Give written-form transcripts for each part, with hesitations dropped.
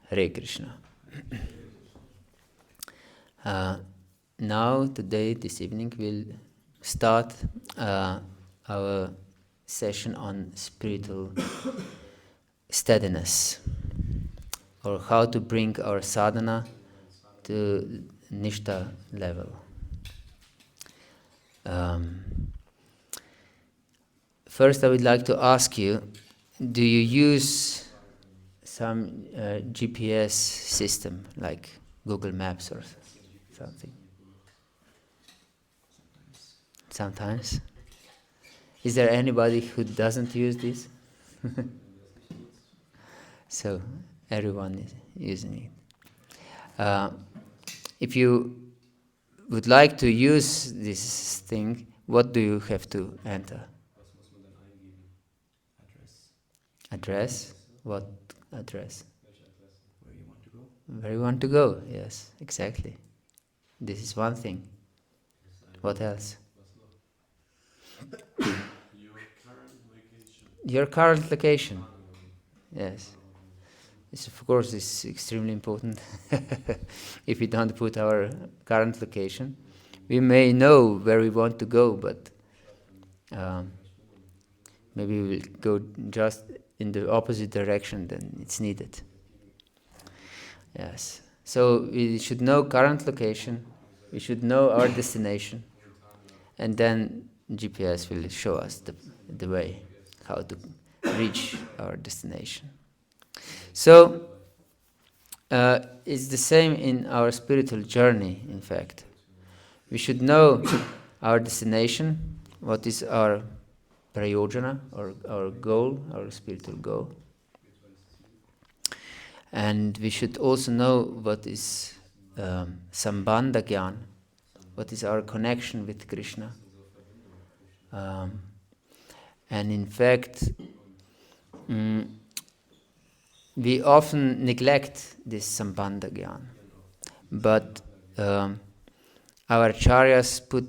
Hare Krishna. Now, today, this evening, we'll start our session on spiritual steadiness, or how to bring our sadhana to Nishtha level. First, I would like to ask you, do you use some GPS system like Google Maps or something? Sometimes. Is there anybody who doesn't use this? So everyone is using it. If you would like to use this thing, what do you have to enter? Address? What address? Where you want to go. Where you want to go, yes, exactly. This is one thing. What else? Your current location. Yes. This, of course, is extremely important. If we don't put our current location, we may know where we want to go, but maybe we'll go just in the opposite direction than it's needed. Yes. So we should know current location, we should know our destination, and then GPS will show us the way, how to reach our destination. So it's the same in our spiritual journey, in fact. We should know our destination, what is our prayojana, or our goal, our spiritual goal. And we should also know what is sambandha gyan, what is our connection with Krishna. And in fact, we often neglect this sambandha gyan. But our acharyas put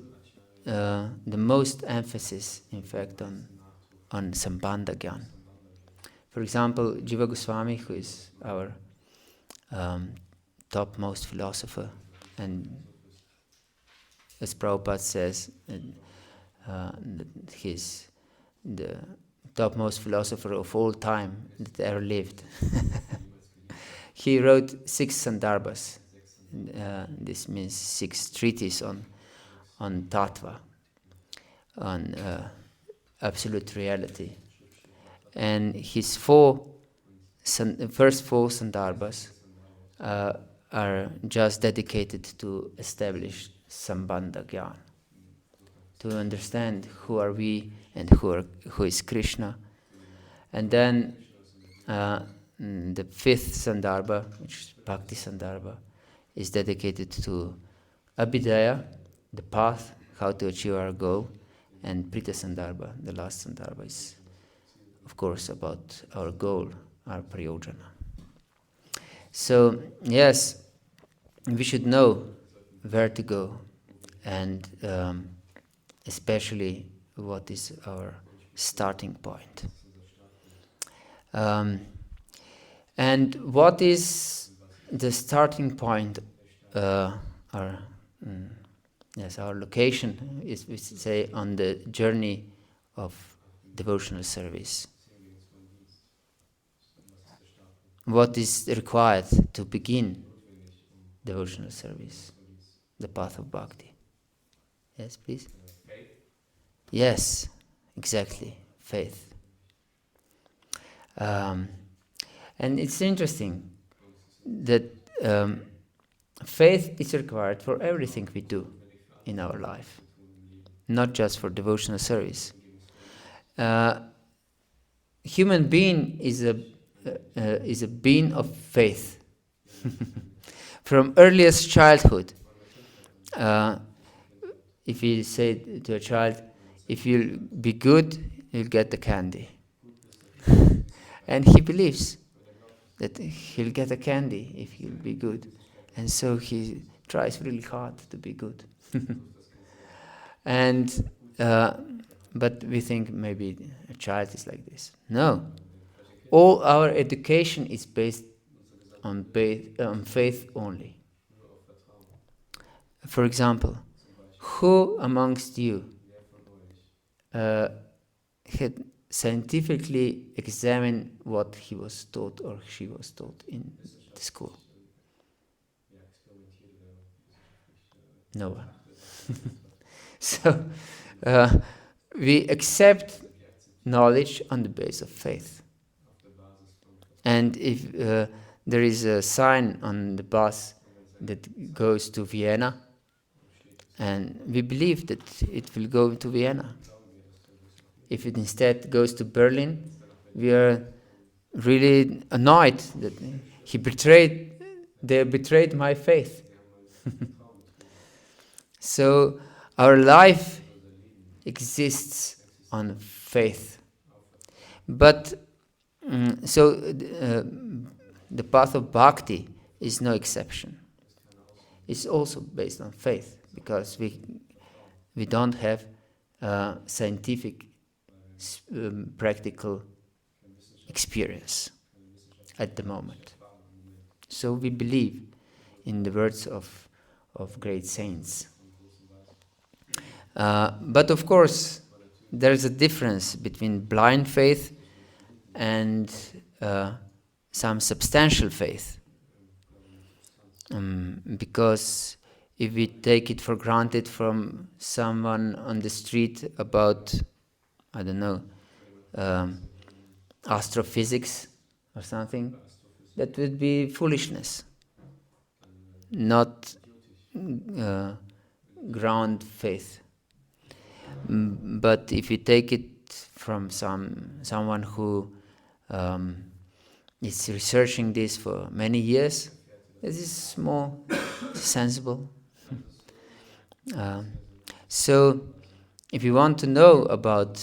the most emphasis, in fact, on sambandha gyan. For example, Jiva Goswami, who is our topmost philosopher, and as Prabhupada says, he's the topmost philosopher of all time that ever lived. He wrote 6 sandarbhas. This means 6 treatises on tattva, on absolute reality. And his first 4 sandarbhas are just dedicated to establish sambandha gyan, to understand who are we and who is Krishna. And then the 5th sandarbha, which is bhakti sandarbha, is dedicated to abhidaya, the path, how to achieve our goal, and prita sandarbha, the last sandarbha, is of course about our goal, our prayojana. So yes, we should know where to go, and especially what is our starting point. And what is the starting point? Our location is, we say, on the journey of devotional service. What is required to begin devotional service? The path of bhakti. Yes, please? Faith? Yes, exactly. Faith. And it's interesting that faith is required for everything we do in our life, not just for devotional service. Human being is a being of faith. From earliest childhood, if you say to a child, if you'll be good, you'll get the candy. And he believes that he'll get a candy if he'll be good. And so he tries really hard to be good. And but we think maybe a child is like this. No. All our education is based on faith only. For example, who amongst you had scientifically examined what he was taught or she was taught in the school? No one. So we accept knowledge on the basis of faith. And if there is a sign on the bus that goes to Vienna, and we believe that it will go to Vienna. If it instead goes to Berlin, we are really annoyed that they betrayed my faith. So our life exists on faith. But the path of bhakti is no exception. It's also based on faith, because we don't have scientific practical experience at the moment. So we believe in the words of great saints. But of course, there's a difference between blind faith and some substantial faith. Because if we take it for granted from someone on the street about, I don't know, astrophysics or something, that would be foolishness, not ground faith. But if you take it from someone who is researching this for many years, this is more sensible. So, if you want to know about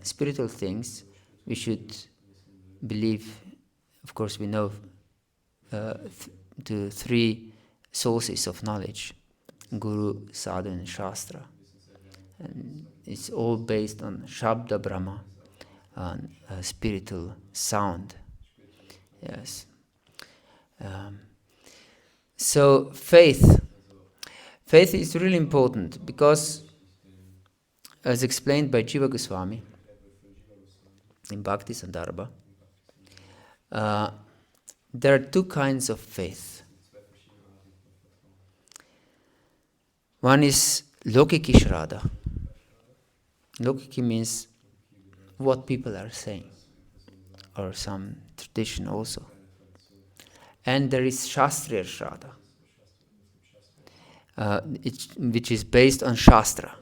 spiritual things, we should believe, of course we know the three sources of knowledge: Guru, Sadhu and Shastra. And it's all based on Shabda Brahma, on spiritual sound. Yes. So faith is really important, because, as explained by Jiva Goswami in Bhagavata-dharma, there are two kinds of faith. One is Lokiki Shraddha. Lokiki means what people are saying, or some tradition also. And there is Shastriya Shraddha, which is based on Shastra.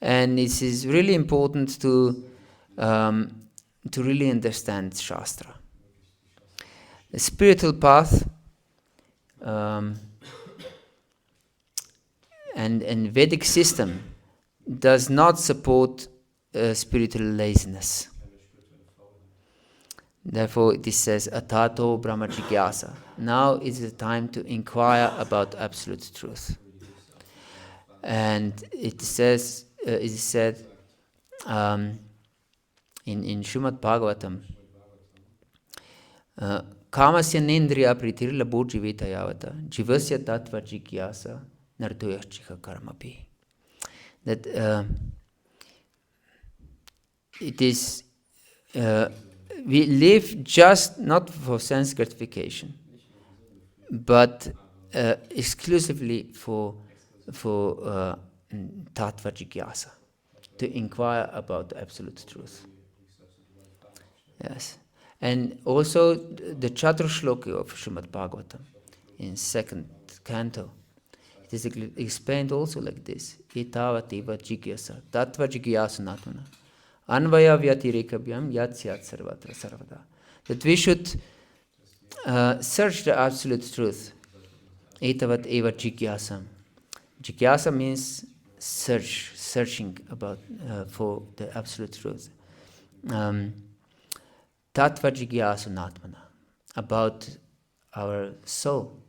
And it is really important to really understand Shastra. The spiritual path and Vedic system does not support spiritual laziness. Therefore, it says, Atato Brahma Jigyasa. Now is the time to inquire about absolute truth. And it says, it is said in Srimad Bhagavatam, Kamasya nendriya pritirla bhujivita yavata jivasya tattva jigyasa nartoyachika karmapi. That it is, we live just not for sense gratification, but exclusively for tattva jigyasa, to inquire about the absolute truth. Yes. And also the Chaturshloki of Srimad Bhagavatam in second canto, it is explained also like this: Etavativa jigyasa, tattva jigyasu natmana, anvaya vyatirekabyam yat-syat sarvatra sarvada. That we should search the absolute truth. Etavat eva jigyasam. Jigyasa means searching about for the absolute truth. Tattva jigyasu natmana, about our soul.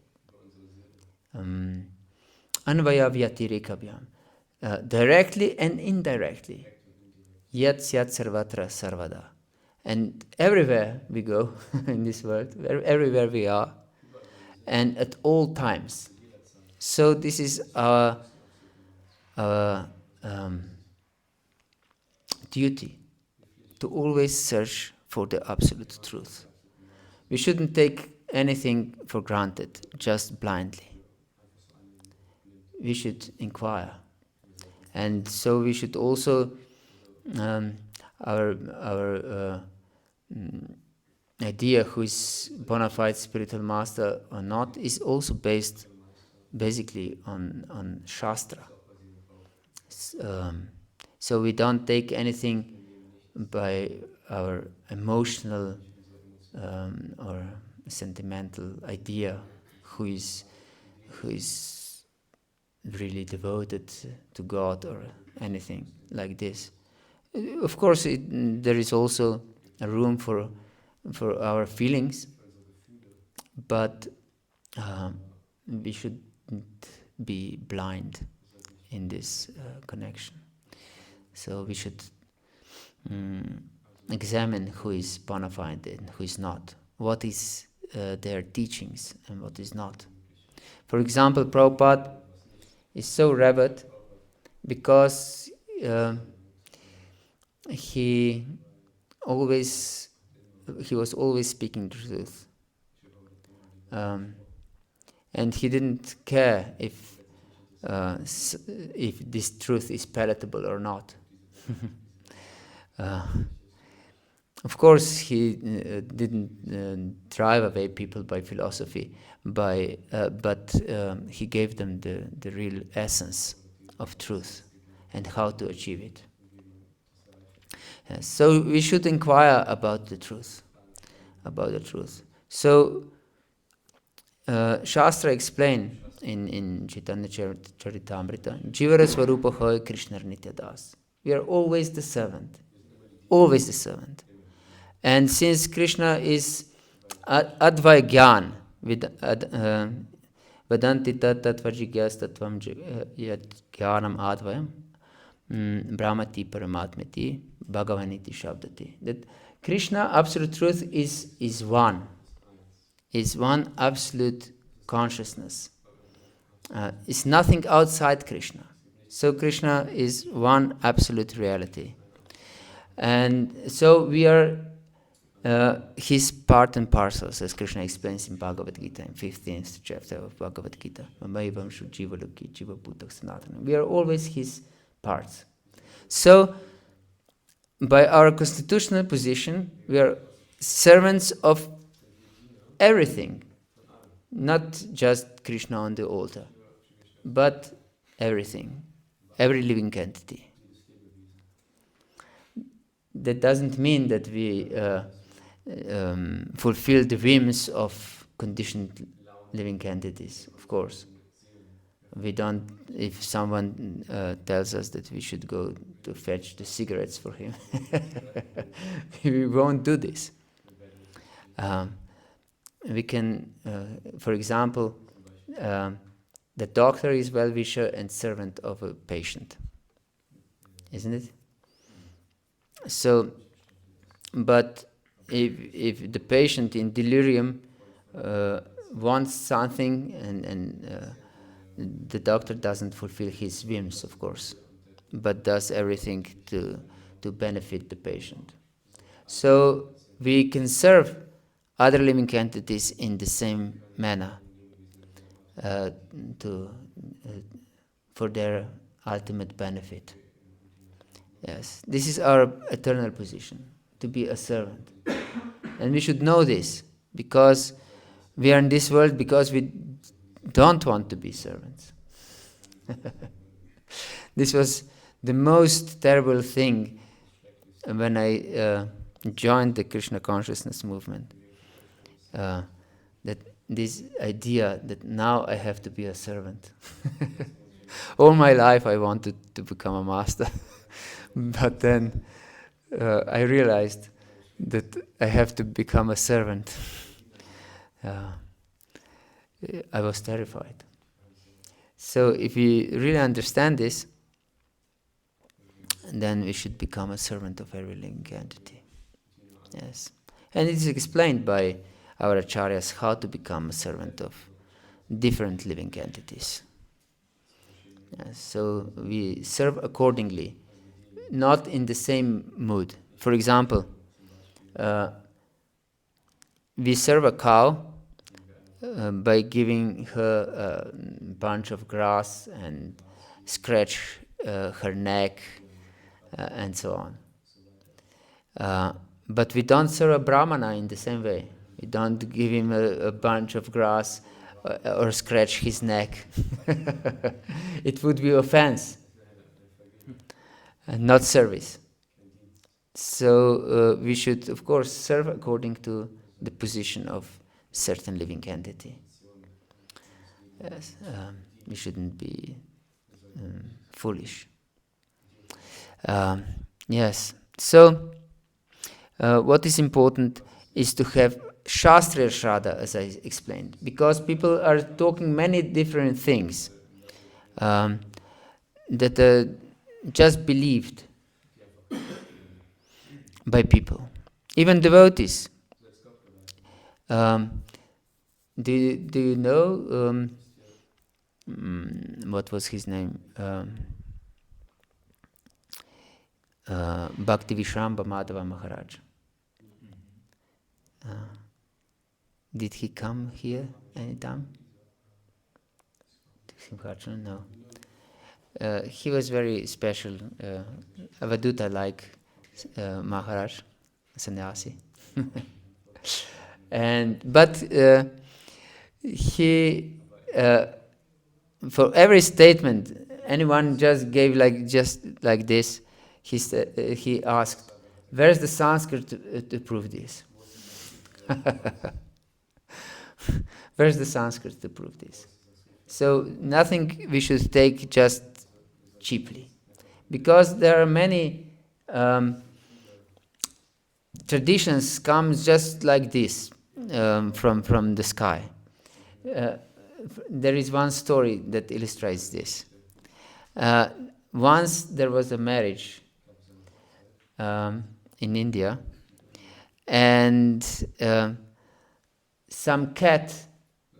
Anvaya vyatirekabyam, directly and indirectly. Yat syat sarvatra sarvada. And everywhere we go in this world, everywhere we are, and at all times. So this is our duty, to always search for the absolute truth. We shouldn't take anything for granted, just blindly. We should inquire. And so we should also, our idea who is bona fide spiritual master or not is also based basically on Shastra. So we don't take anything by our emotional or sentimental idea who is really devoted to God or anything like this. Of course, there is also a room for our feelings, but we shouldn't be blind in this connection. So we should examine who is bona fide and who is not. What is their teachings and what is not. For example, Prabhupada is so revered because he was always speaking the truth, and he didn't care if this truth is palatable or not. Of course, he didn't drive away people by philosophy, but he gave them the real essence of truth and how to achieve it. So we should inquire about the truth. So Shastra explain in Chaitanya Charitamrita, Jivara Swarupa Hoy Krishna Nitya Das. We are always the servant. Always the servant. And since Krishna is Advaya Gyan, Vedanti Tattvajigyas Tattvam Gyanam Advayam, Brahmati Paramatmati, Bhagavaniti Shabdati. That Krishna, absolute truth, is one absolute consciousness. It's nothing outside Krishna. So Krishna is one absolute reality. And so we are his part and parcels, as Krishna explains in Bhagavad-gita, in 15th chapter of Bhagavad-gita. We are always his parts. So, by our constitutional position, we are servants of everything. Not just Krishna on the altar, but everything. Every living entity. That doesn't mean that we fulfill the whims of conditioned living entities, of course. We don't, if someone tells us that we should go to fetch the cigarettes for him, we won't do this. We can, for example, the doctor is well-wisher and servant of a patient, isn't it? So, but if the patient in delirium wants something and the doctor doesn't fulfill his whims, of course, but does everything to benefit the patient. So we can serve other living entities in the same manner for their ultimate benefit. Yes, this is our eternal position, to be a servant. And we should know this, because we are in this world because we don't want to be servants. This was the most terrible thing when I joined the Krishna consciousness movement. That this idea that now I have to be a servant. All my life I wanted to become a master. But then I realized that I have to become a servant. I was terrified. So if we really understand this, then we should become a servant of every living entity. Yes. And it is explained by our acharyas how to become a servant of different living entities. Yes. So we serve accordingly, not in the same mood. For example, we serve a cow by giving her a bunch of grass and scratch her neck and so on. But we don't serve a brahmana in the same way. We don't give him a bunch of grass or scratch his neck. It would be offense and not service. So we should, of course, serve according to the position of certain living entity. Yes, we shouldn't be foolish. Yes. So what is important is to have Shastriya Shraddha, as I explained, because people are talking many different things that are just believed by people, even devotees. Do you know what was his name? Bhakti Vishramba Madhava Maharaj. Did he come here anytime? Simhachalam? No. He was very special, Avaduta-like Maharaj, sannyasi. But he, for every statement, anyone just gave just like this. He asked, "Where's the Sanskrit to prove this?" Where's the Sanskrit to prove this? So nothing we should take just cheaply, because there are many traditions comes just like this from the sky. There is one story that illustrates this. Once there was a marriage in India, and some cat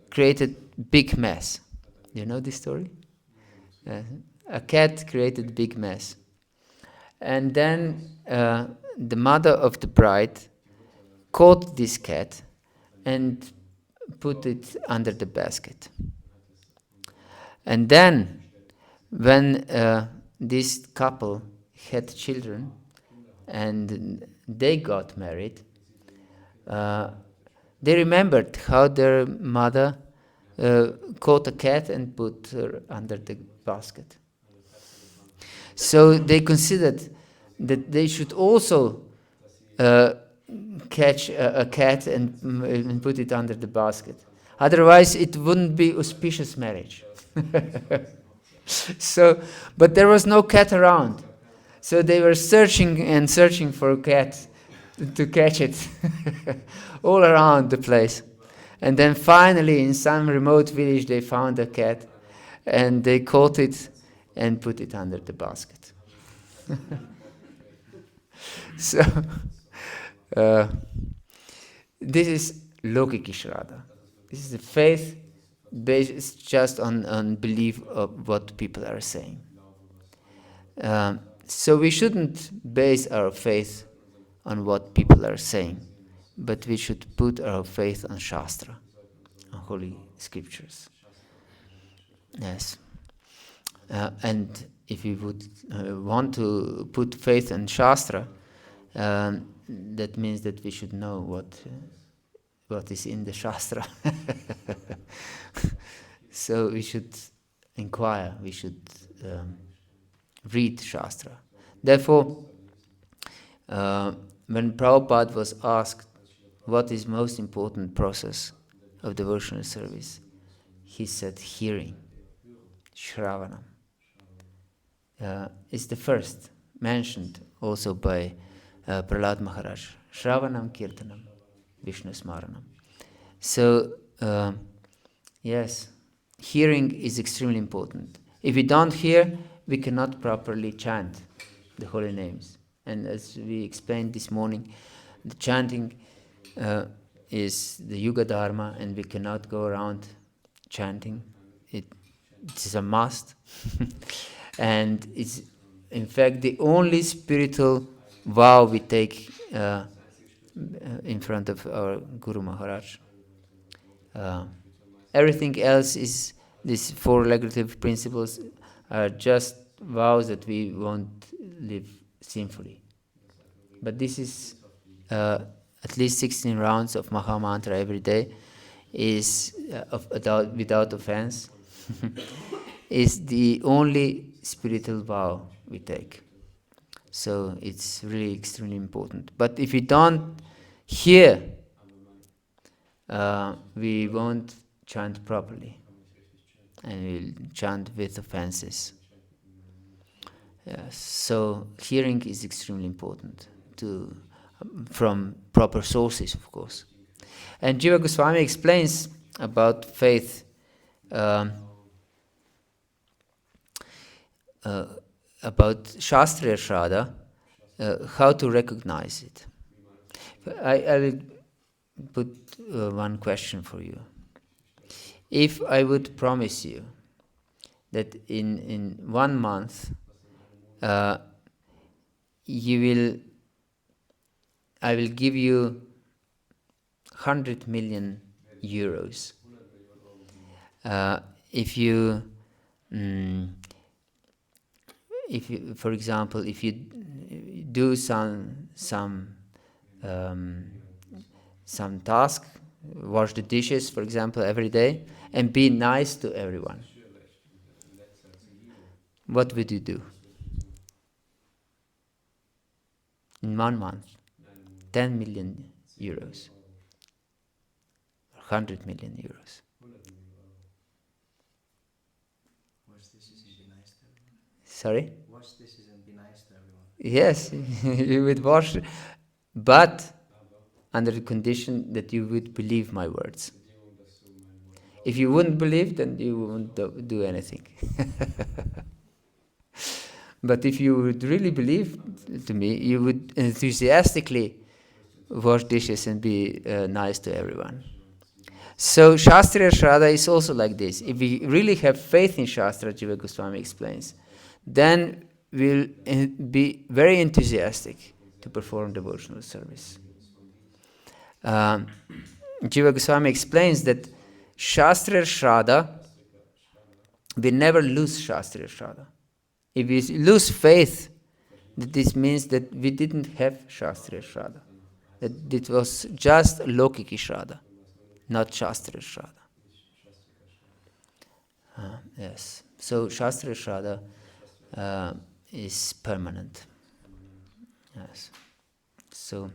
created big mess. You know this story? A cat created big mess. And then the mother of the bride caught this cat and put it under the basket. And then when this couple had children and they got married, they remembered how their mother caught a cat and put her under the basket. So they considered that they should also catch a cat and put it under the basket. Otherwise, it wouldn't be auspicious marriage. But there was no cat around. So they were searching and searching for a cat to catch it all around the place. And then finally, in some remote village, they found a cat and they caught it and put it under the basket. So, this is Lokiki Shraddha. This is a faith based just on belief of what people are saying. So we shouldn't base our faith on what people are saying, but we should put our faith on Shastra, on holy scriptures. Yes. And if we would want to put faith in Shastra, that means that we should know what is in the Shastra. So we should inquire, we should read Shastra. Therefore, when Prabhupada was asked what is most important process of devotional service, he said hearing, Shravanam. It's the first mentioned also by Prahlad Maharaj. Shravanam Kirtanam, Vishnu Smaranam. So, yes, hearing is extremely important. If we don't hear, we cannot properly chant the holy names. And as we explained this morning, The chanting is the Yuga-dharma, and we cannot go around chanting. It is a must. And it's, in fact, the only spiritual vow we take in front of our Guru Maharaj. Everything else is, these four regulative principles are just vows that we won't live sinfully. But this is at least 16 rounds of Maha Mantra every day, is without offense, is the only spiritual vow we take. So it's really extremely important. But if we don't hear, we won't chant properly, and we'll chant with offenses. So hearing is extremely important from proper sources, of course. And Jiva Goswami explains about faith about Shastriya Shraddha, how to recognize it. I will put one question for you. If I would promise you that in 1 month I will give you 100 million euros. If you, for example, if you do some task, wash the dishes, for example, every day, and be nice to everyone, what would you do? In 1 month, 10 million euros, 100 million euros. Sorry? Wash dishes and be nice to everyone. Yes, you would wash, but under the condition that you would believe my words. If you wouldn't believe, then you wouldn't do anything. But if you would really believe to me, you would enthusiastically wash dishes and be nice to everyone. So Shastriya Shraddha is also like this. If we really have faith in Shastra, Jiva Goswami explains, then we'll be very enthusiastic to perform devotional service. Jiva Goswami explains that Shastriya Shraddha, we never lose Shastriya Shraddha. If we lose faith, this means that we didn't have Shastriya Shraddha. That it was just Lokiki Shraddha, not Shastriya Shraddha. Yes. So Shastriya Shraddha is permanent. Yes. So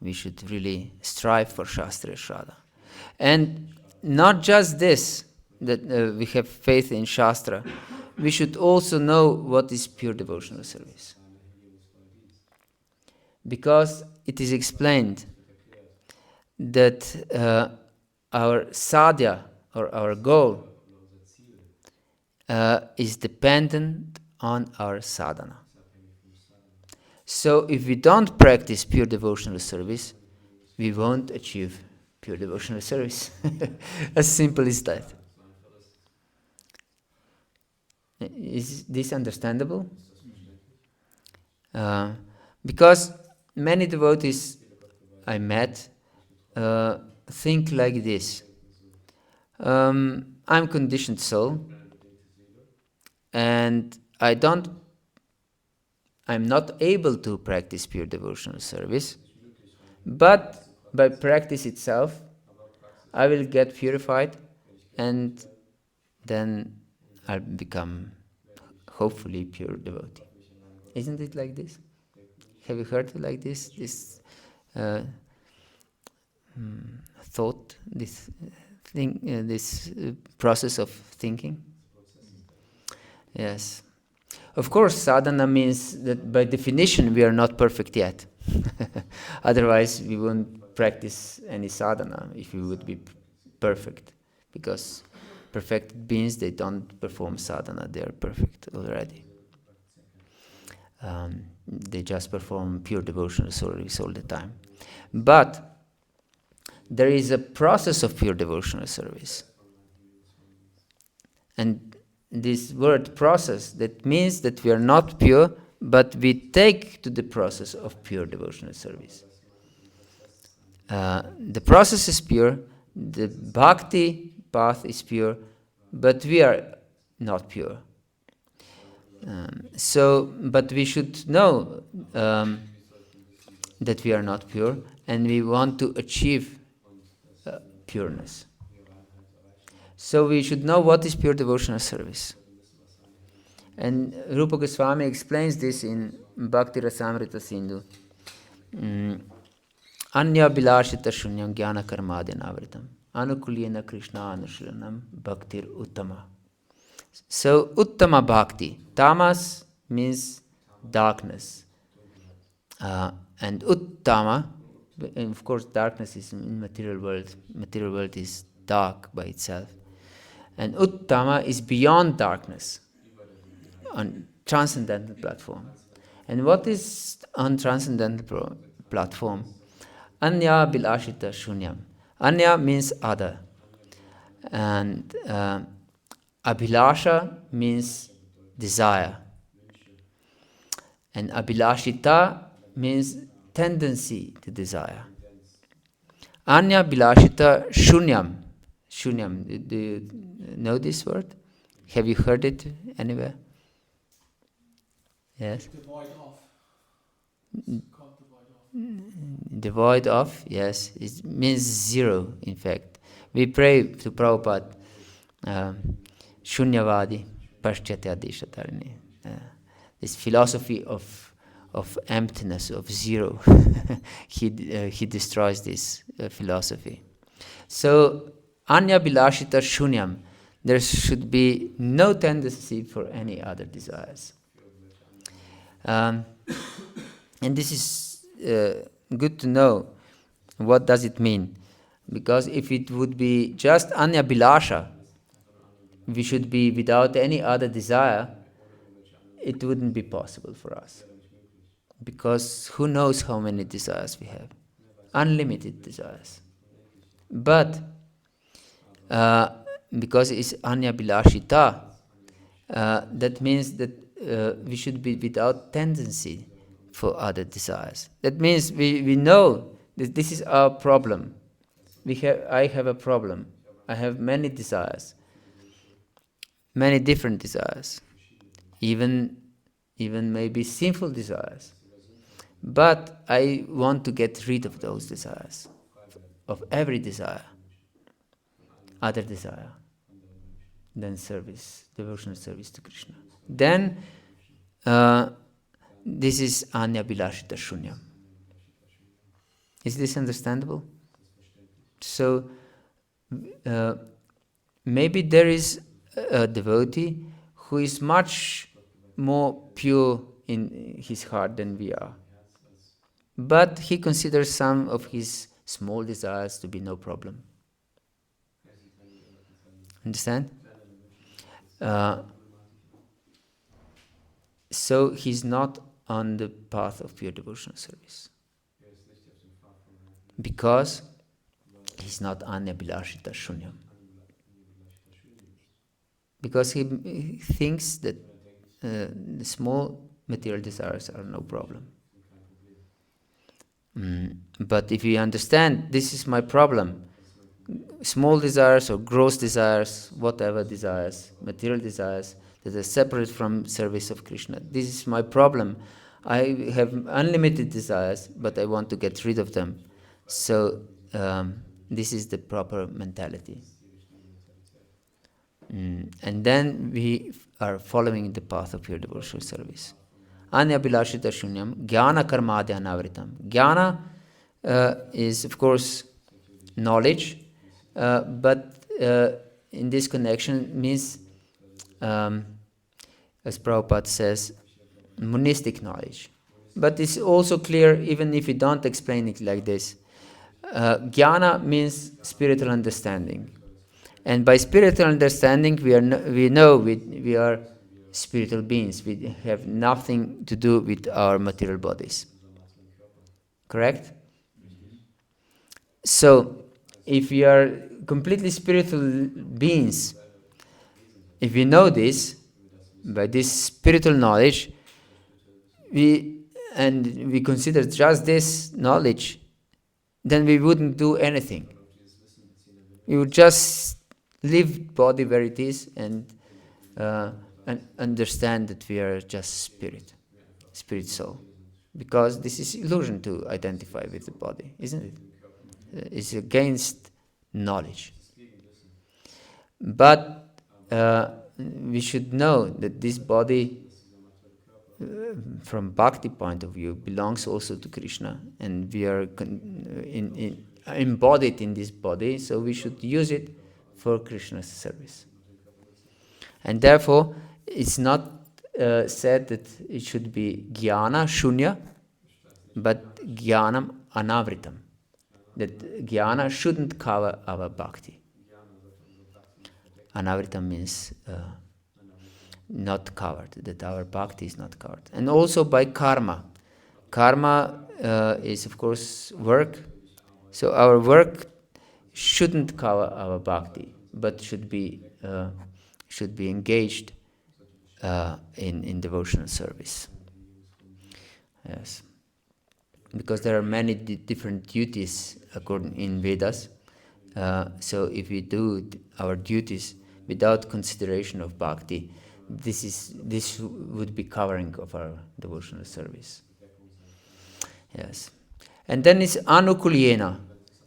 we should really strive for Shastriya Shraddha. And not just this, that we have faith in Shastra, we should also know what is pure devotional service. Because it is explained that our sadhya, or our goal, is dependent on our sadhana. So if we don't practice pure devotional service, we won't achieve pure devotional service. As simple as that. Is this understandable? Because many devotees I met think like this. I'm conditioned soul, and I'm not able to practice pure devotional service, but by practice itself, I will get purified, and then I'll become, hopefully, pure devotee. Isn't it like this? Have you heard like this? This thought, this thing, this process of thinking? Yes. Of course, sadhana means that by definition we are not perfect yet. Otherwise, we wouldn't practice any sadhana if we would be perfect. Because perfected beings, they don't perform sadhana, they are perfect already. They just perform pure devotional service all the time. But there is a process of pure devotional service. And this word process, that means that we are not pure, but we take to the process of pure devotional service. The process is pure, the bhakti path is pure, but we are not pure. But we should know that we are not pure, and we want to achieve pureness. So we should know what is pure devotional service. And Rupa Goswami explains this in Bhakti Rasamrita Sindhu. Anya bilashita shunyam jnana karmadyanavritam anukulyena krishna anushilanam bhaktir uttama. So uttama bhakti. Tamas means darkness. And uttama, and of course darkness is in material world. Material world is dark by itself. And uttama is beyond darkness, on transcendental platform. And what is on transcendental platform? Anya bilashita shunyam. Anya means other. And abhilasha means desire. And abhilashita means tendency to desire. Anya bilashita shunyam. Shunyam, do you know this word? Have you heard it anywhere? Yes? Devoid of. Called Devoid of, yes. It means zero, in fact. We pray to Prabhupada, Shunyavadi, Pashyate Adishatarini. This philosophy of emptiness, of zero. He destroys this philosophy. So, Anya Bilashita Shunyam, there should be no tendency for any other desires. And this is good to know. What does it mean? Because if it would be just Anya Bilasha, we should be without any other desire, it wouldn't be possible for us. Because who knows how many desires we have? Unlimited desires. But because it's Anya Bilashita, that means that we should be without tendency for other desires. That means we know that this is our problem. I have a problem. I have many desires, many different desires, even maybe sinful desires. But I want to get rid of those desires, of every desire, other desire than service, devotional service to Krishna. Then this is Anya Bilashita Shunyam. Is this understandable? So maybe there is a devotee who is much more pure in his heart than we are. But he considers some of his small desires to be no problem. Understand? So he's not on the path of pure devotional service. Because he's not Anya Bilashita Shunyam. Because he thinks that the small material desires are no problem. But if you understand, this is my problem, small desires or gross desires, whatever desires, material desires, that are separate from service of Krishna. This is my problem. I have unlimited desires, but I want to get rid of them. So this is the proper mentality. And then we are following the path of pure devotional service. Anya Bilashita Shunyam, Jnana Karmadya Navritam. Jnana is, of course, knowledge, but in this connection means, as Prabhupada says, monistic knowledge. But it's also clear, even if we don't explain it like this. Jnana means spiritual understanding. And by spiritual understanding, we are spiritual beings. We have nothing to do with our material bodies. Correct? So, if we are completely spiritual beings, if we know this, by this spiritual knowledge, we consider just this knowledge, then we wouldn't do anything. We would just live body where it is and understand that we are just spirit soul. Because this is illusion to identify with the body, isn't it? It's against knowledge. But we should know that this body, from bhakti point of view, belongs also to Krishna, and we are embodied in this body, so we should use it for Krishna's service. And therefore, it's not said that it should be jnana shunya, but jnanam anavritam. That jnana shouldn't cover our bhakti. Anavritam means not covered, that our bhakti is not covered. And also by karma. Karma is, of course, work. So our work shouldn't cover our bhakti, but should be engaged in devotional service. Yes, because there are many different duties according in Vedas. So if we do our duties without consideration of bhakti, this would be covering of our devotional service. Yes, and then it's anukulyena.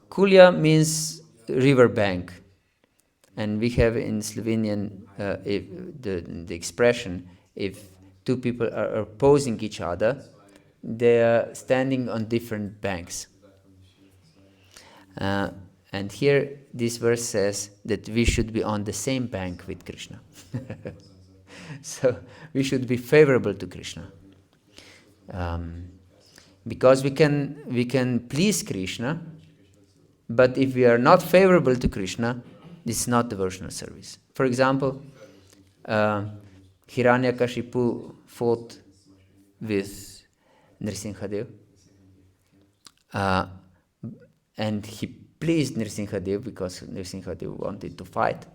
Kulya means river bank, and we have in Slovenian if the expression, if two people are opposing each other, they are standing on different banks. And here this verse says that we should be on the same bank with Krishna. So we should be favorable to Krishna. Because we can please Krishna, but if we are not favorable to Krishna, this is not devotional service. For example, Hiranyakashipu fought with Nrsimhadev, and he pleased Nrsimhadev because Nrsimhadev wanted to fight.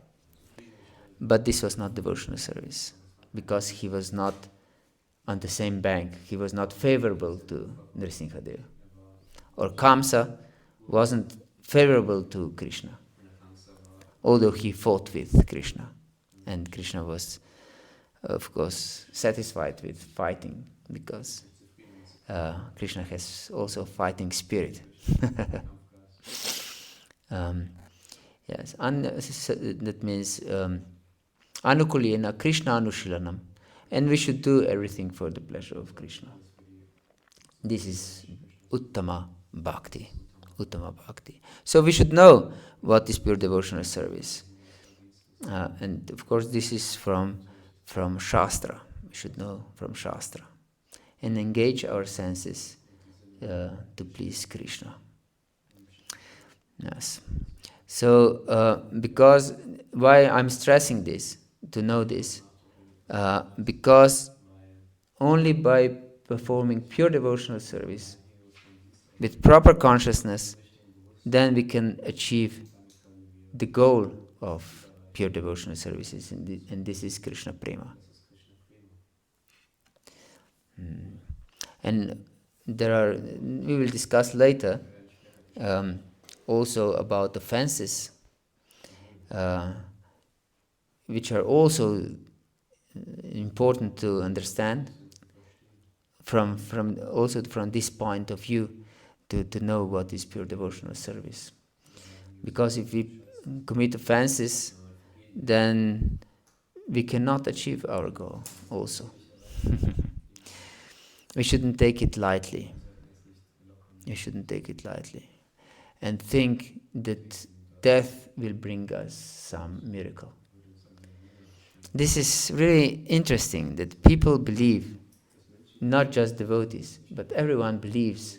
But this was not devotional service, because he was not on the same bank. He was not favorable to Nrsimhadev. Or Kamsa wasn't favorable to Krishna, although he fought with Krishna. And Krishna was, of course, satisfied with fighting, because Krishna has also fighting spirit. Yes, that means anukulyena Krishna anushilanam, and we should do everything for the pleasure of Krishna. This is uttama bhakti. Uttama bhakti. So we should know what is pure devotional service, and of course this is from Shastra. We should know from Shastra and engage our senses to please Krishna. Yes. So because why I'm stressing this, to know this, because only by performing pure devotional service with proper consciousness, then we can achieve the goal of pure devotional services, and this is Krishna Prema. And we will discuss later also about offenses, which are also important to understand from this point of view, to know what is pure devotional service. Because if we commit offenses, then we cannot achieve our goal also. We shouldn't take it lightly. We shouldn't take it lightly and think that death will bring us some miracle. This is really interesting, that people believe, not just devotees, but everyone believes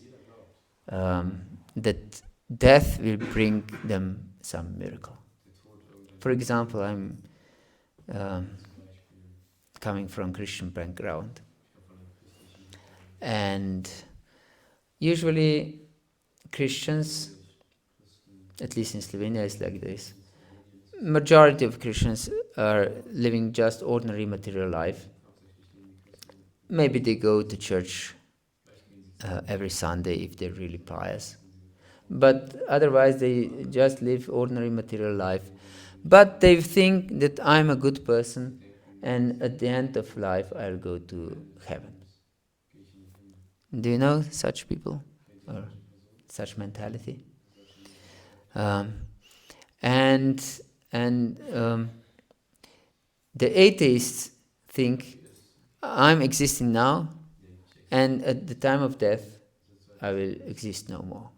that death will bring them some miracle. For example, coming from Christian background. And usually Christians, at least in Slovenia, is like this. Majority of Christians are living just ordinary material life. Maybe they go to church every Sunday if they're really pious. But otherwise they just live ordinary material life. But they think that I'm a good person and at the end of life I'll go to heaven. Do you know such people or such mentality? And the atheists think I'm existing now, and at the time of death I will exist no more.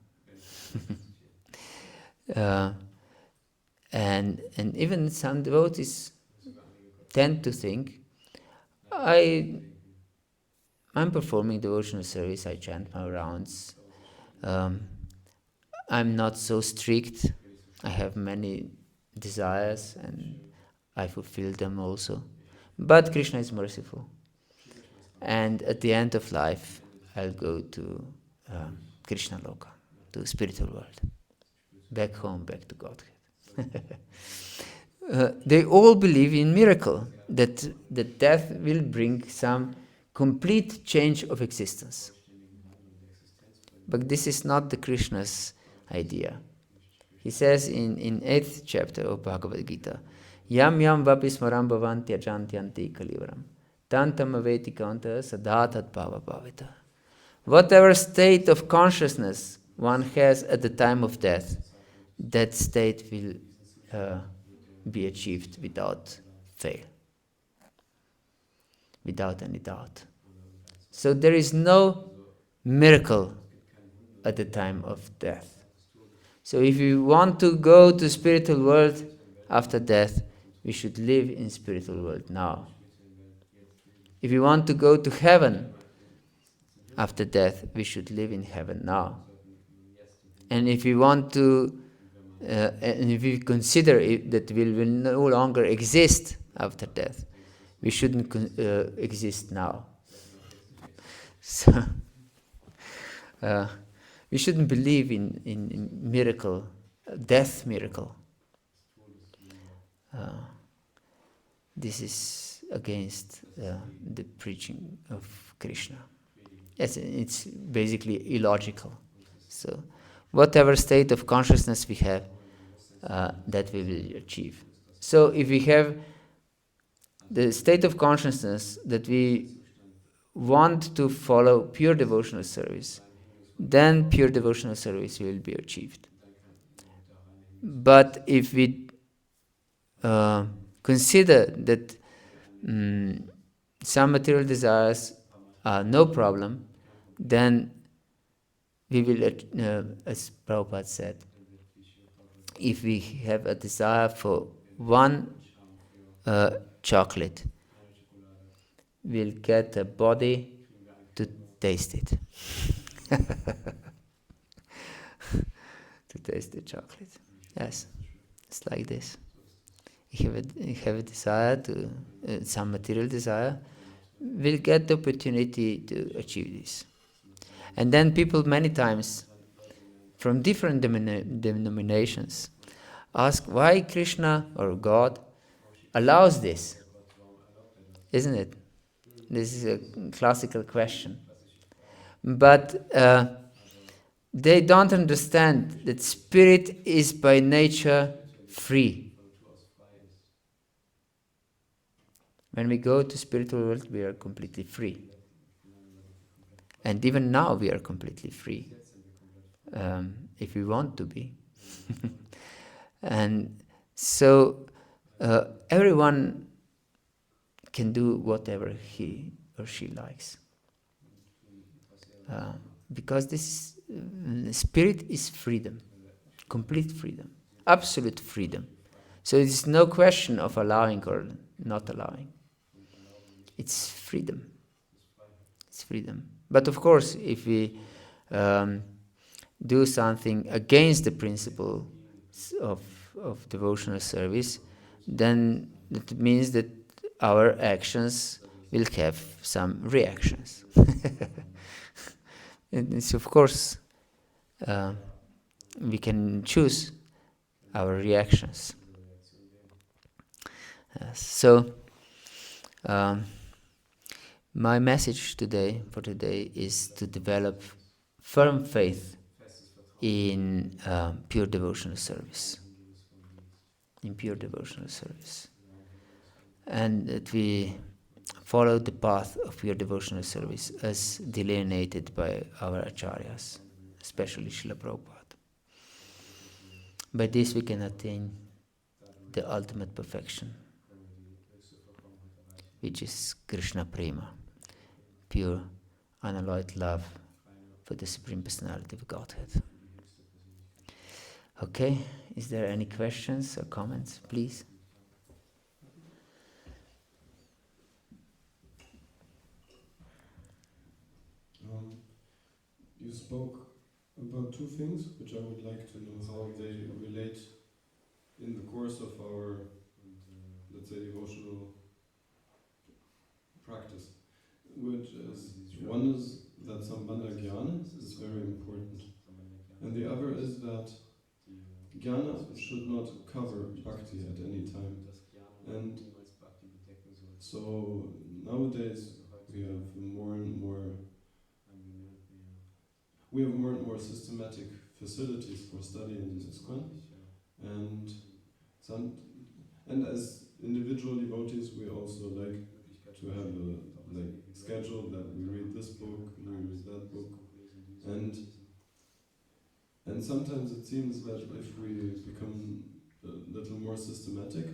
And even some devotees tend to think I'm performing devotional service, I chant my rounds, I'm not so strict, I have many desires and I fulfill them also. But Krishna is merciful. And at the end of life, I'll go to Krishna Loka, to spiritual world. Back home, back to Godhead. They all believe in miracle, that death will bring some complete change of existence. But this is not the Krishna's idea. He says in 8th chapter of Bhagavad-Gita, Yam yam vapi smaram bhavanti ajantyanti kalivaram, tantam aveti kanta sadhatat bhava bhavita. Whatever state of consciousness one has at the time of death, that state will be achieved without fail, without any doubt. So there is no miracle at the time of death. So if we want to go to spiritual world after death, we should live in spiritual world now. If we want to go to heaven after death, we should live in heaven now. And if we want to, and if we consider that we will no longer exist after death, we shouldn't exist now. So we shouldn't believe in miracle, death miracle. This is against the preaching of Krishna. It's basically illogical. So whatever state of consciousness we have, that we will achieve. So if we have the state of consciousness that we want to follow pure devotional service, then pure devotional service will be achieved. But if we consider that some material desires are no problem, then we will, as Prabhupada said, if we have a desire for one chocolate, we'll get a body to taste it. To taste the chocolate. Yes, it's like this. You have a desire to, some material desire, we'll get the opportunity to achieve this. And then people many times from different denominations ask why Krishna or God allows this. Isn't it? This is a classical question. But they don't understand that spirit is by nature free. When we go to spiritual world, we are completely free. And even now we are completely free. If we want to be. And so everyone can do whatever he or she likes. Because this spirit is freedom, complete freedom, absolute freedom. So it's no question of allowing or not allowing. It's freedom. It's freedom. But of course, if we do something against the principle of devotional service, then it means that our actions will have some reactions. And it's, of course, we can choose our reactions. So, my message for today is to develop firm faith in pure devotional service. In pure devotional service. And that we follow the path of pure devotional service as delineated by our acharyas, especially Srila Prabhupada. By this we can attain the ultimate perfection, which is Krishna Prema, pure, unalloyed love for the Supreme Personality of Godhead. Okay, is there any questions or comments, please? You spoke about two things which I would like to know how they relate in the course of our, let's say, devotional practice. Which is, one is that Sambandha Jnana is very important. And the other is that Jnana should not cover bhakti at any time. And so nowadays we have more and more systematic facilities for studying in ISKCON, and as individual devotees we also like to have a schedule that we read this book, we read that book, and sometimes it seems that if we become a little more systematic,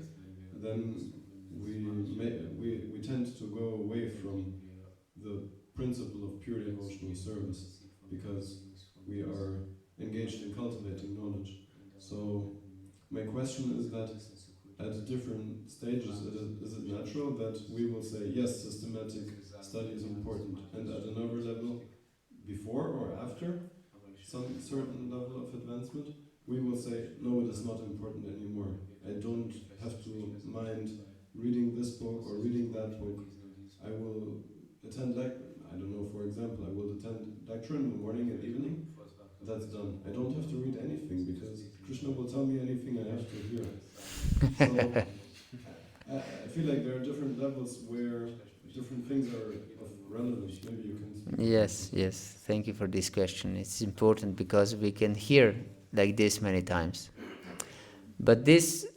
then we tend to go away from the principle of pure devotional service, because we are engaged in cultivating knowledge. So my question is that at different stages, is it natural that we will say, yes, systematic study is important, and at another level, before or after some certain level of advancement, we will say, no, it is not important anymore. I don't have to mind reading this book or reading that book. I will attend, I don't know, for example, I will attend lecture in the morning and evening. That's done. I don't have to read anything, because Krishna will tell me anything I have to hear. So I feel like there are different levels where different things are of relevance. Maybe you can speak. Yes. Thank you for this question. It's important because we can hear like this many times. But this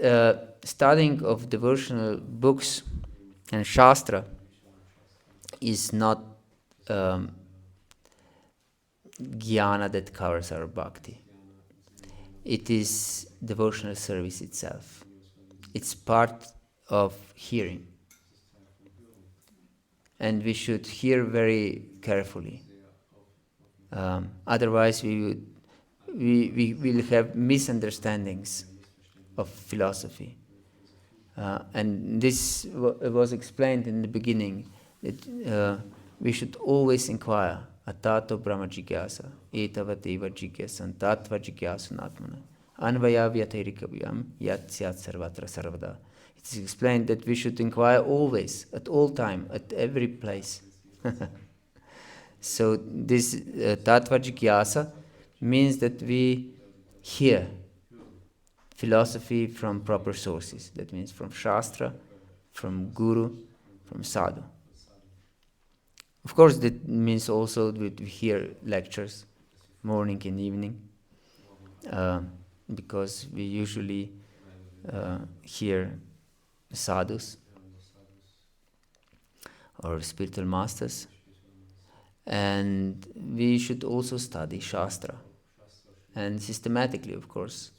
studying of devotional books and Shastra is not jnana that covers our bhakti. It is devotional service itself. It's part of hearing. And we should hear very carefully. Otherwise we will have misunderstandings of philosophy. And this was explained in the beginning, that we should always inquire, atato brahma jigyasa, etavateva jigyasan, tattva jigyasan atmana, anvaya vyatharikavyam, yat syat sarvatra sarvada. It is explained that we should inquire always, at all time, at every place. So this tattva jigyasa means that we hear philosophy from proper sources. That means from Shastra, from Guru, from Sadhu. Of course, that means also that we hear lectures, morning and evening, because we usually hear sadhus or spiritual masters. And we should also study Shastra. And systematically, of course,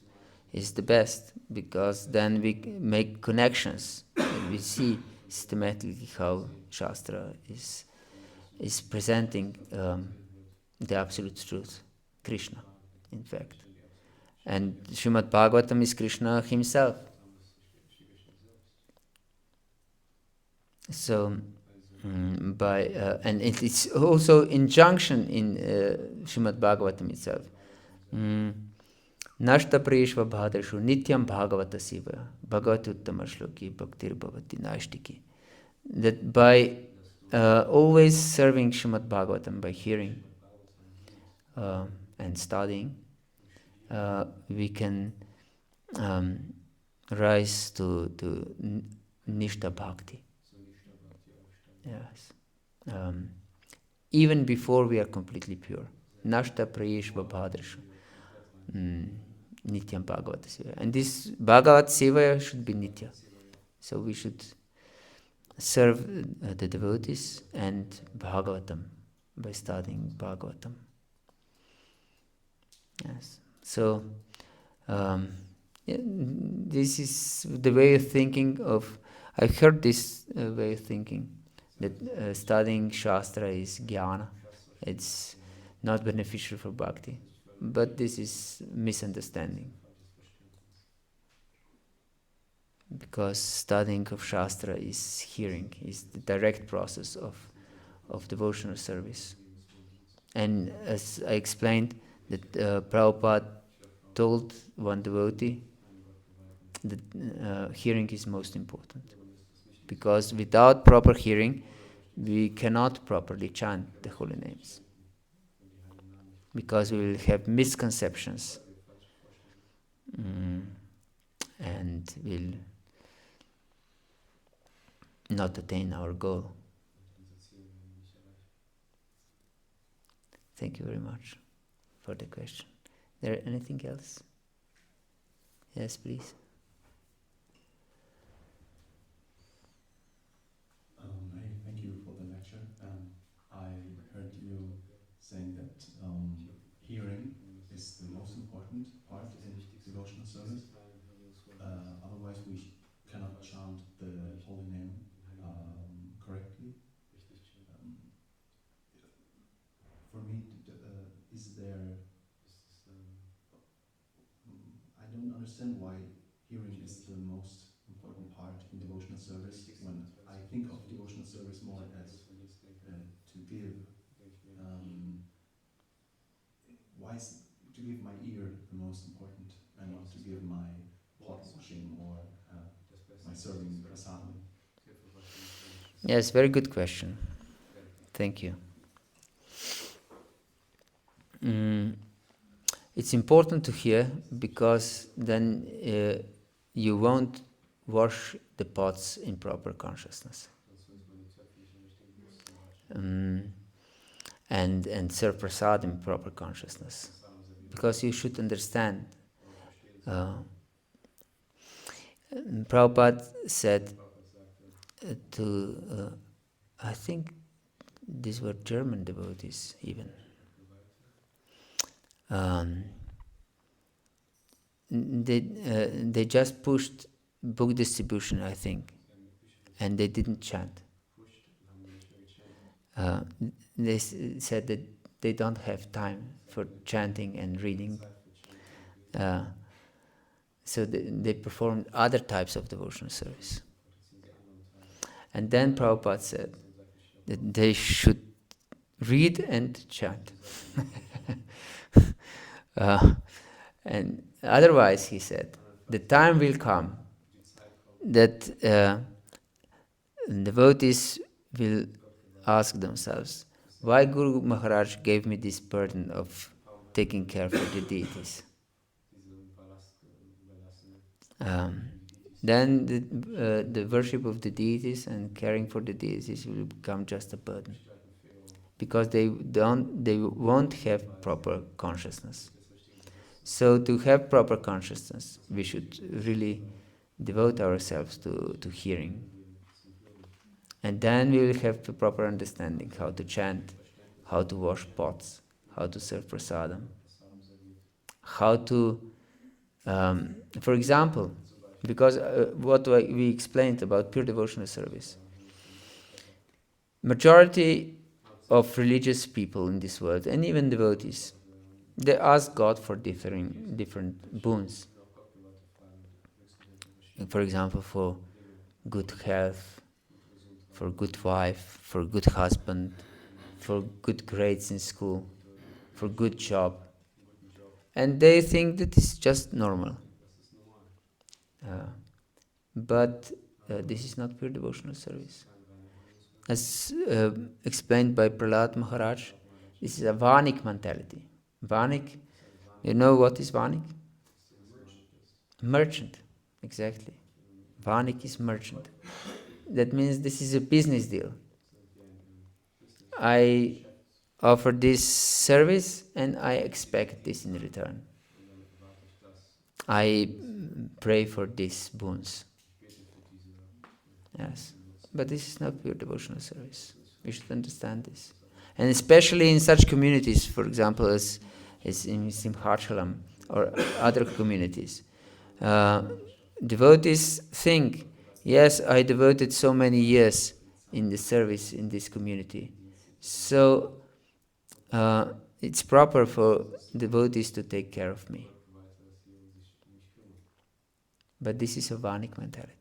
is the best, because then we make connections and we see systematically how Shastra is presenting the absolute truth, Krishna, in fact. And Srimad Bhagavatam is Krishna himself. So, and it is also injunction in Srimad Bhagavatam itself. Nashta preshva bhadashu nityam bhagavata siva bhagavati uttama shloki bhaktir bhavati nashtiki. that by always serving Srimad Bhagavatam, by hearing and studying, we can rise to Nishta Bhakti. Yes. Even before we are completely pure. Nashta Prayeshva Bhadrsha. Nityam Bhagavata Sevaya. And this Bhagavat Sevaya should be Nitya. So we should serve the devotees and Bhagavatam by studying Bhagavatam. Yes. So this is the way of thinking of. I've heard this way of thinking that studying Shastra is jnana. It's not beneficial for bhakti. But this is misunderstanding. Because studying of Shastra is hearing, is the direct process of devotional service. And as I explained, that Prabhupada told one devotee that hearing is most important. Because without proper hearing, we cannot properly chant the holy names. Because we will have misconceptions and will not attain our goal. Thank you very much for the question. There anything else? Yes, please. Hey, thank you for the lecture. I heard you saying that hearing is the most important part in devotional service. Otherwise, we cannot chant the holy name correctly. For me, is there? I don't understand why hearing is the most important part in devotional service. When I think of devotional service more as to give, why is to give my ear the most important, and not to give my pot washing or my serving prasadam? Yes, very good question. Thank you. It's important to hear because then you won't wash the pots in proper consciousness. And serve prasad in proper consciousness. Because you should understand. Prabhupada said to, I think these were German devotees even. They just pushed book distribution, I think, and they didn't chant. They said that they don't have time for chanting and reading. So they performed other types of devotional service. And then Prabhupada said that they should read and chant. And otherwise, he said, the time will come that devotees will ask themselves, why Guru Maharaj gave me this burden of taking care for the deities? Then the worship of the deities and caring for the deities will become just a burden, because they won't have proper consciousness. So to have proper consciousness, we should really devote ourselves to hearing. And then we will have the proper understanding how to chant, how to wash pots, how to serve prasadam, how to, for example, because what we explained about pure devotional service, majority of religious people in this world, and even devotees, they ask God for different boons. For example, for good health, for good wife, for good husband, for good grades in school, for good job. And they think that it's just normal. But this is not pure devotional service. as explained by Prahlad Maharaj, this is a Vanik mentality. Vanik, you know what is Vanik? Merchant, exactly. Vanik is merchant. That means this is a business deal. I offer this service and I expect this in return. I pray for these boons. Yes. But this is not pure devotional service. We should understand this. And especially in such communities, for example, as in Simhachalam or other communities. Devotees think, yes, I devoted so many years in the service in this community. So it's proper for devotees to take care of me. But this is a Vanik mentality.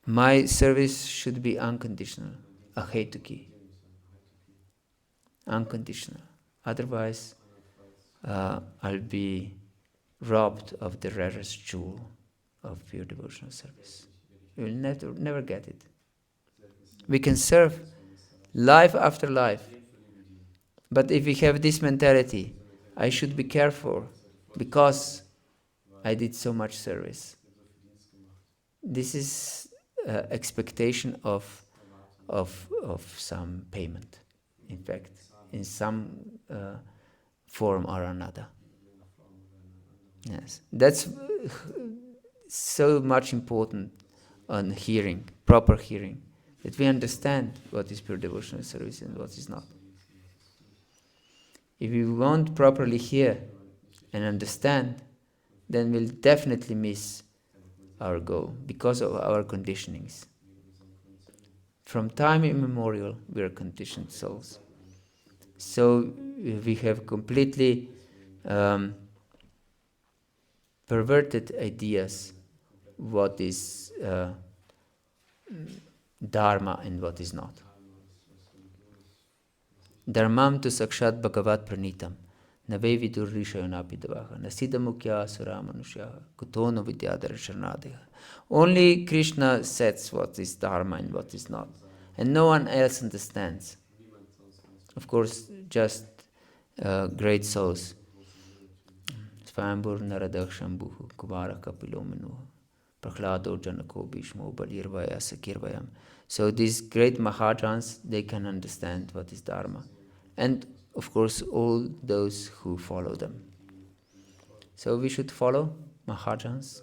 My service should be unconditional, ahetuki, unconditional. Otherwise, I'll be robbed of the rarest jewel of pure devotional service. We will never get it. We can serve life after life, but if we have this mentality, I should be careful because I did so much service. This is expectation of some payment, in fact, in some form or another. Yes, that's so much important on hearing, proper hearing, that we understand what is pure devotional service and what is not. If we won't properly hear and understand, then we'll definitely miss our goal because of our conditionings. From time immemorial, we are conditioned souls. So we have completely perverted ideas what is dharma and what is not. Dharmam tu sakshat bhagavat pranitam nave vidur rishayonapi davaha nasida mukya asura manushyaha kutono vidyadara sharnadeha. Only Krishna sets what is dharma and what is not, and no one else understands. Of course, just great souls. Svayambur Naradak Shambhu Kumara Kapilominu Prahlado Janako Bhishmo Balirvaya Sakirvayam. So these great Mahajans, they can understand what is Dharma. And of course all those who follow them. So we should follow Mahajans,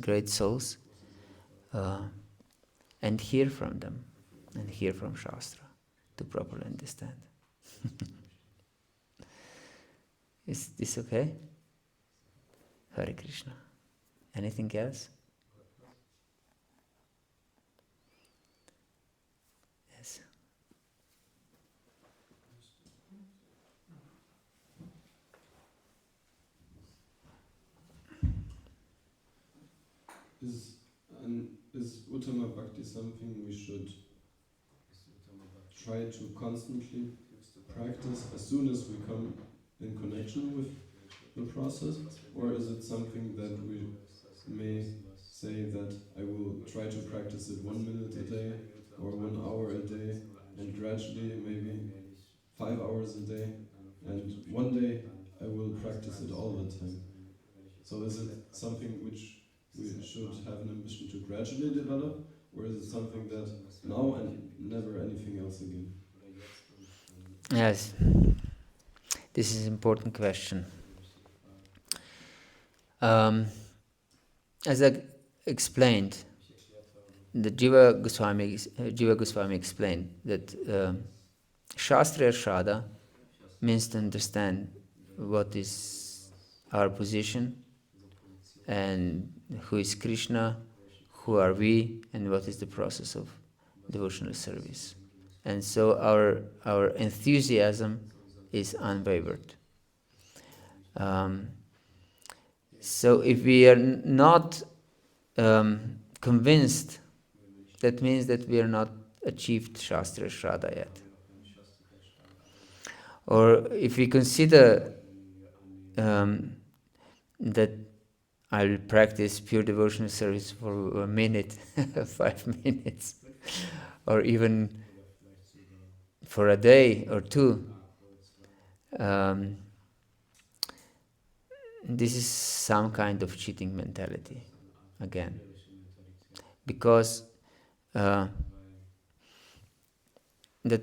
great souls, and hear from them, and hear from Shastra to properly understand. Is this okay? Hare Krishna. Anything else? Yes. Is Uttama Bhakti something we should try to constantly practice as soon as we come in connection with the process? Or is it something that we may say that I will try to practice it 1 minute a day or 1 hour a day, and gradually maybe 5 hours a day, and one day I will practice it all the time? So is it something which we should have an ambition to gradually develop, or is it something that now and never anything else again? Yes, this is an important question. As I explained, the Jiva Goswami explained that Shastriya Shraddha means to understand what is our position and who is Krishna, who are we, and what is the process of devotional service. And so our enthusiasm is unwavered. So if we are not convinced, that means that we are not achieved Shastra Shraddha yet. Or if we consider that I will practice pure devotional service for a minute, 5 minutes, or even for a day or two. This is some kind of cheating mentality again, because that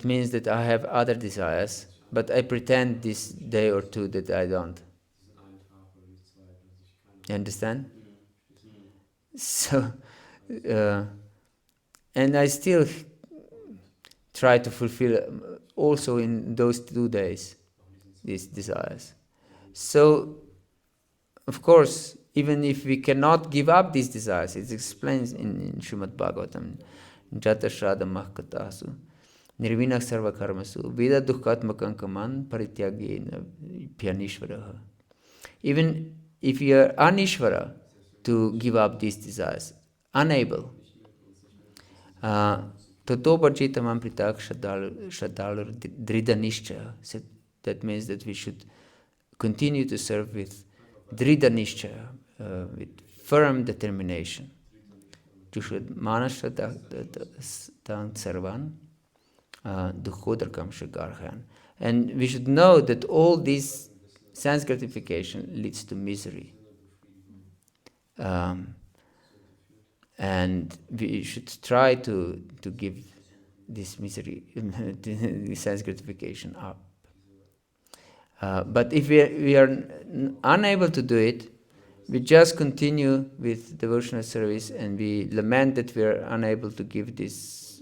means that I have other desires, but I pretend this day or two that I don't. You understand? So, and I still try to fulfill also in those 2 days these desires. So, of course, even if we cannot give up these desires, it explains in Srimad Bhagavatam, Jata Shraddha Mahkatasu, Nirvina Sarva Karmasu, Veda Dukhatmakam Kaman Parityagena Pyanishvaraha. Even if you are anishvara to give up these desires, unable, Tato Bhajita Mampritak Shradhalur Drida Nishchaya. So that means that we should continue to serve with Drida Nishchaya, with firm determination. Jushud Manashradang Sarvan Dukhodarkam Shagarhan. And we should know that all this sense gratification leads to misery. And we should try to give this misery, this sense gratification up. But if we are unable to do it, we just continue with devotional service and we lament that we are unable to give this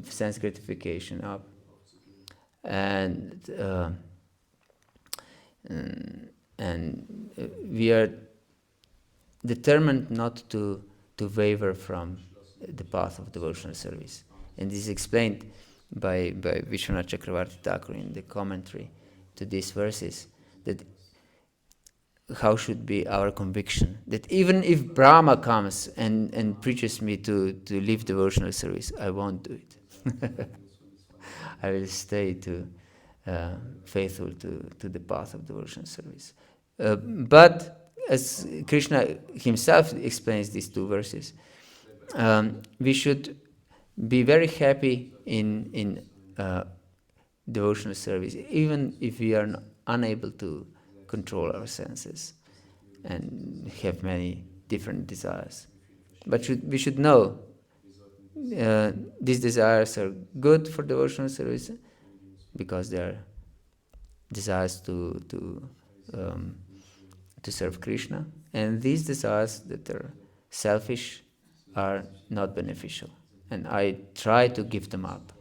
sense gratification up. And we are determined not to waver from the path of devotional service. And this is explained by Vishwanath Chakravarti Thakur in the commentary to these verses, that how should be our conviction, that even if Brahma comes and preaches me to leave devotional service, I won't do it. I will stay faithful to the path of devotional service. But as Krishna himself explains these 2 verses, we should be very happy in devotional service, even if we are unable to control our senses and have many different desires. But we should know these desires are good for devotional service because they are desires to serve Krishna, and these desires that are selfish are not beneficial, and I try to give them up.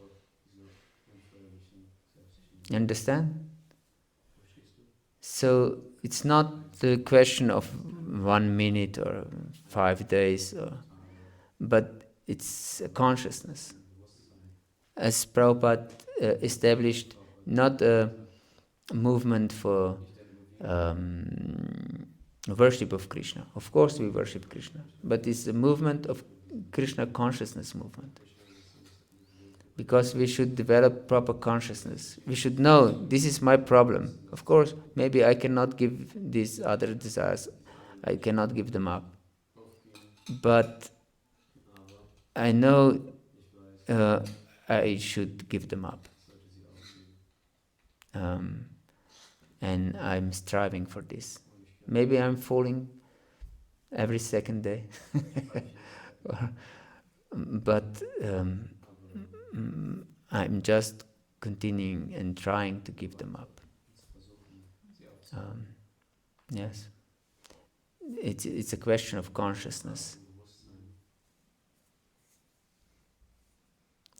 You understand? So it's not the question of 1 minute or 5 days, but it's a consciousness. As Prabhupada established, not a movement for worship of Krishna. Of course we worship Krishna, but it's a movement of Krishna consciousness movement. Because we should develop proper consciousness. We should know, this is my problem. Of course, maybe I cannot give these other desires, I cannot give them up. But I know I should give them up. And I'm striving for this. Maybe I'm falling every second day. But I'm just continuing and trying to give them up. Yes. It's a question of consciousness.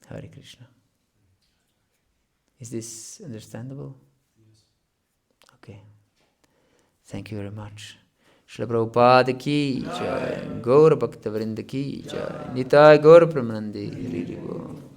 Hare Krishna. Is this understandable? Okay. Thank you very much. Srila Prabhupada ki jai, Gaura Bhakta Vrinda ki jai, Nitai Gaura Pramanandi Hari Hari Bol.